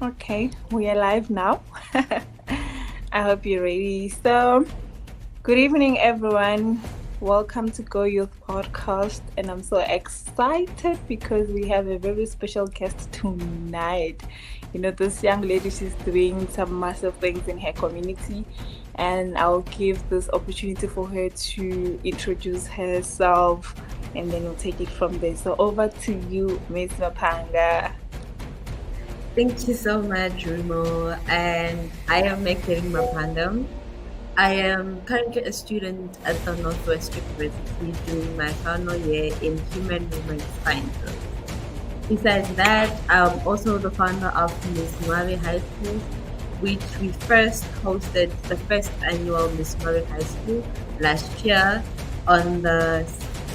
Okay, we are live now. I hope you're ready. So, good evening, everyone. Welcome to Go Youth Podcast. And I'm so excited because we have a very special guest tonight. This young lady, she's doing some massive things in her community. And I'll give this opportunity for her to introduce herself and then we'll take it from there. So, over to you, Miss Mapanga. Thank you so much, Remo. And I am Mekirin Mapandam. I am currently a student at the Northwest University doing my final year in Human Movement Sciences. Besides that, I'm also the founder of Miss Ngwaabe High School, which we first hosted the first annual Miss Ngwaabe High School last year on the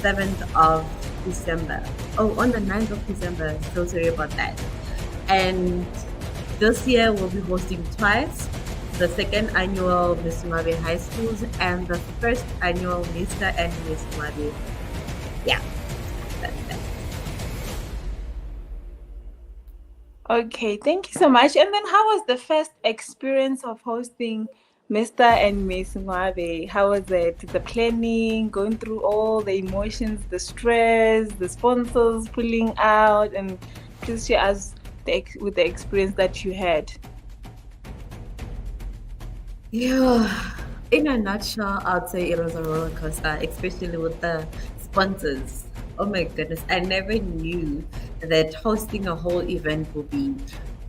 7th of December. Oh, on the 9th of December. So sorry about that. And this year we'll be hosting twice the second annual Miss Ngwaabe High Schools and the first annual Mr. and Miss Ngwaabe. Yeah, that's that. Okay, thank you so much. And then, how was the first experience of hosting Mr. and Miss Ngwaabe? How was it? The planning, going through all the emotions, the stress, the sponsors pulling out, and please share us with the experience that you had. Yeah, in a nutshell, I'd say it was a roller coaster, especially with the sponsors. Oh my goodness, I never knew that hosting a whole event would be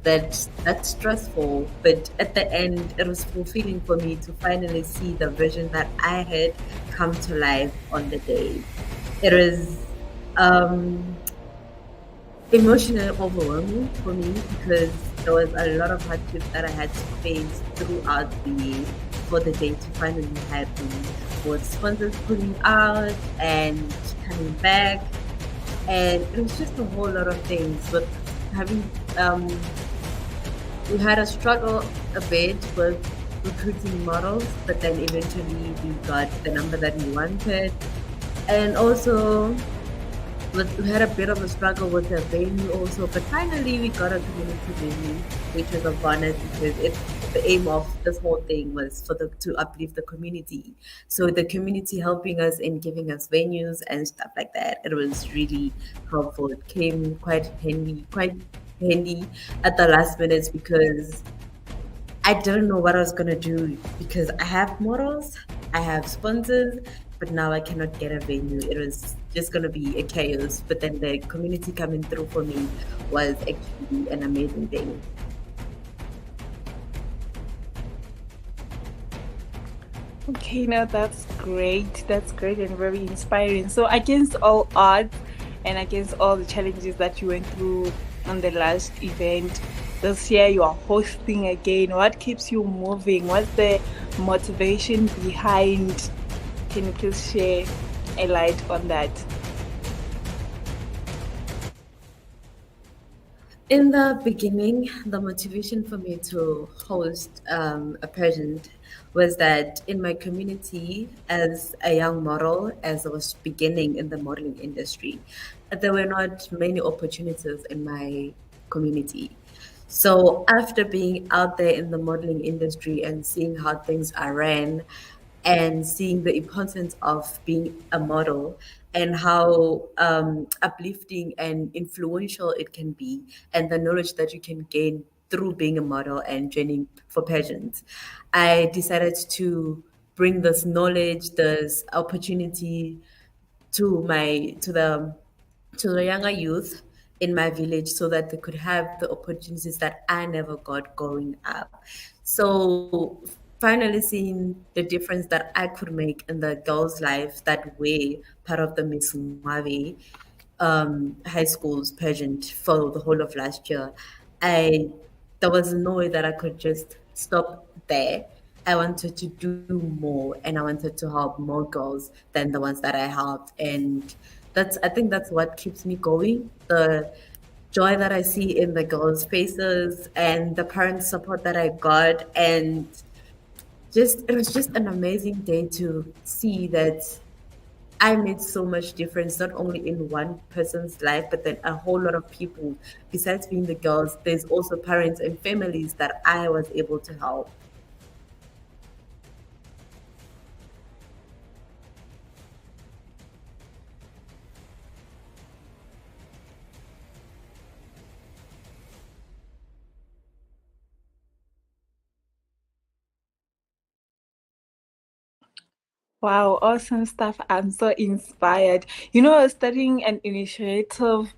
that stressful. But at the end, it was fulfilling for me to finally see the vision that I had come to life on the day. It was um emotionally overwhelming for me because there was a lot of hardships that I had to face throughout the year for the day to finally happen. With sponsors pulling out and coming back, and it was just a whole lot of things. But having we had a struggle a bit with recruiting models, but then eventually we got the number that we wanted, and also but we had a bit of a struggle with the venue also, but finally we got a community venue, which was a bonus because the aim of this whole thing was for the to uplift the community. So the community helping us in giving us venues and stuff like that, it was really helpful. It came quite handy at the last minutes because I didn't know what I was gonna do because I have models, I have sponsors, but now I cannot get a venue. It was just gonna be a chaos. But then the community coming through for me was actually an amazing thing. Okay, now that's great. That's great and very inspiring. So, against all odds and against all the challenges that you went through on the last event, this year you are hosting again. What keeps you moving? What's the motivation behind? Can you please share a light on that? In the beginning, the motivation for me to host a pageant was that in my community, as a young model, as I was beginning in the modeling industry, there were not many opportunities in my community. So after being out there in the modeling industry and seeing how things are ran, and seeing the importance of being a model and how uplifting and influential it can be, and the knowledge that you can gain through being a model and training for pageants, I decided to bring this knowledge, this opportunity to the younger youth in my village so that they could have the opportunities that I never got growing up. So finally seeing the difference that I could make in the girls' lives that were part of the Miss Ngwaabe high school's pageant for the whole of last year, I there was no way that I could just stop there. I wanted to do more and I wanted to help more girls than the ones that I helped. And I think that's what keeps me going. The joy that I see in the girls' faces and the parent support that I got, and just it was just an amazing day to see that I made so much difference, not only in one person's life, but then a whole lot of people. Besides being the girls, there's also parents and families that I was able to help. Wow, awesome stuff. I'm so inspired. Starting an initiative,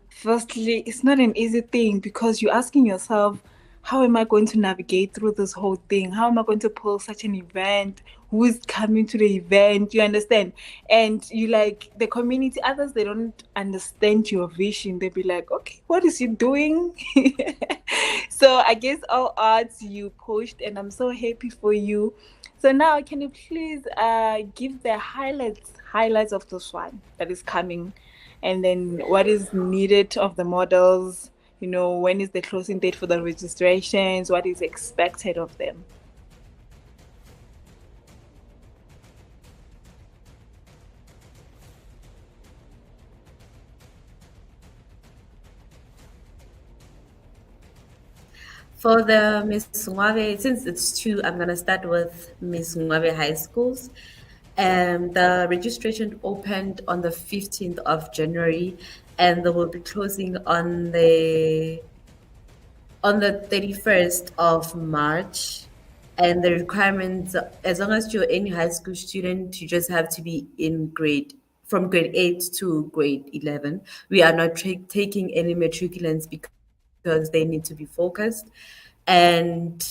firstly, it's not an easy thing because you're asking yourself, how am I going to navigate through this whole thing? How am I going to pull such an event? Who is coming to the event? You understand? And you like the community, others, they don't understand your vision. They'll be like, okay, what is he doing? So I guess all odds you pushed, and I'm so happy for you. So now, can you please give the highlights of this one that is coming, and then what is needed of the models? When is the closing date for the registrations? What is expected of them? For the Miss Ngwaabe, since it's two, I'm gonna start with Miss Ngwaabe High Schools. The registration opened on the 15th of January, and they will be closing on the 31st of March. And the requirements, as long as you're any high school student, you just have to be in from grade 8 to grade 11. We are not taking any matriculants because they need to be focused. And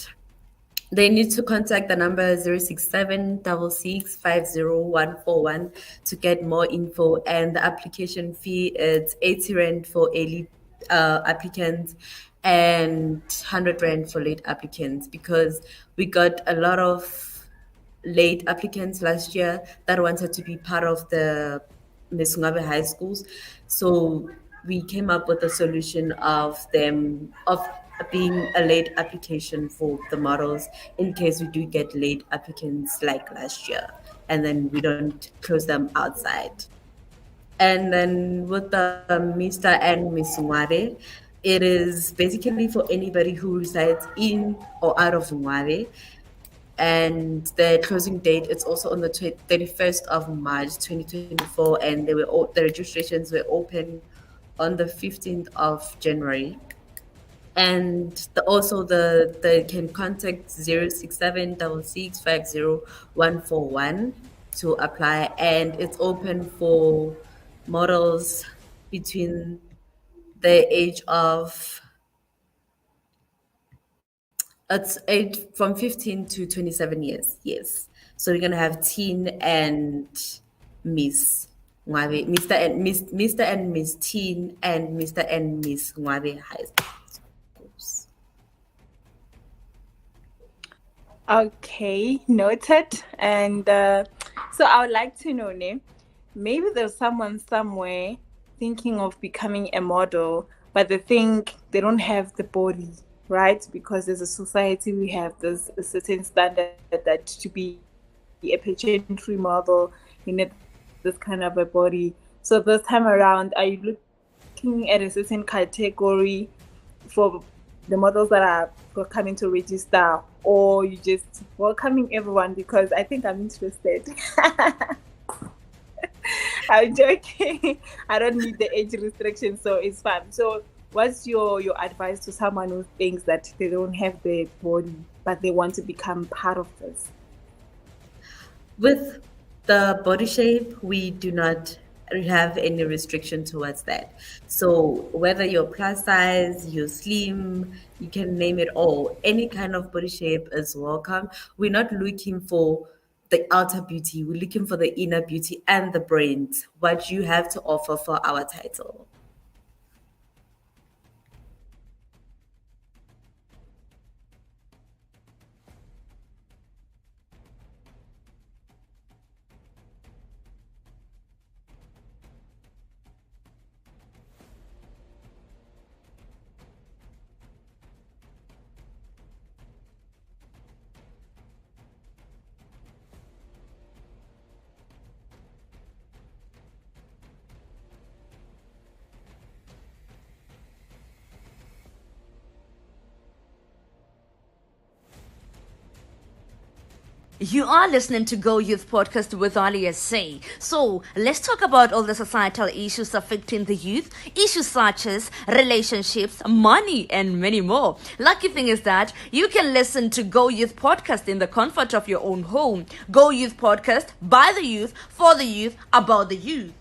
they need to contact the number 067 66 50 141 to get more info. And the application fee is 80 Rand for early applicants and 100 Rand for late applicants, because we got a lot of late applicants last year that wanted to be part of the Miss Ngwaabe high schools. So we came up with a solution of being a late application for the models in case we do get late applicants like last year, and then we don't close them outside. And then with the Mr. and Miss Ngwaabe, it is basically for anybody who resides in or out of Ngwaabe. And the closing date it's also on the 31st of March 2024, and the registrations were open on the 15th of January. And also they can contact 067 66 50 141 to apply, and it's open for models between the age of it's age from 15 to 27 years. Yes. So we're gonna have teen and Miss Ngwaabe, Mr. and Miss Teen and Mr. and Miss Ngwaabe High Schools. Okay, noted. And so I would like to know, Ne, maybe there's someone somewhere thinking of becoming a model, but they think they don't have the body, right? Because as a society, we have this a certain standard that to be a pageantry model, you need this kind of a body. So this time around, are you looking at a certain category for the models that are coming to register, or you just welcoming everyone? Because I think I'm interested. I'm joking. I don't need the age restriction, so it's fine. So what's your advice to someone who thinks that they don't have the body but they want to become part of this? With the body shape, we do not have any restriction towards that. So whether you're plus size, you're slim, you can name it all. Any kind of body shape is welcome. We're not looking for the outer beauty, we're looking for the inner beauty and the brains, what you have to offer for our title. You are listening to Go Youth Podcast with Ali SA. So, let's talk about all the societal issues affecting the youth, issues such as relationships, money, and many more. Lucky thing is that you can listen to Go Youth Podcast in the comfort of your own home. Go Youth Podcast, by the youth, for the youth, about the youth.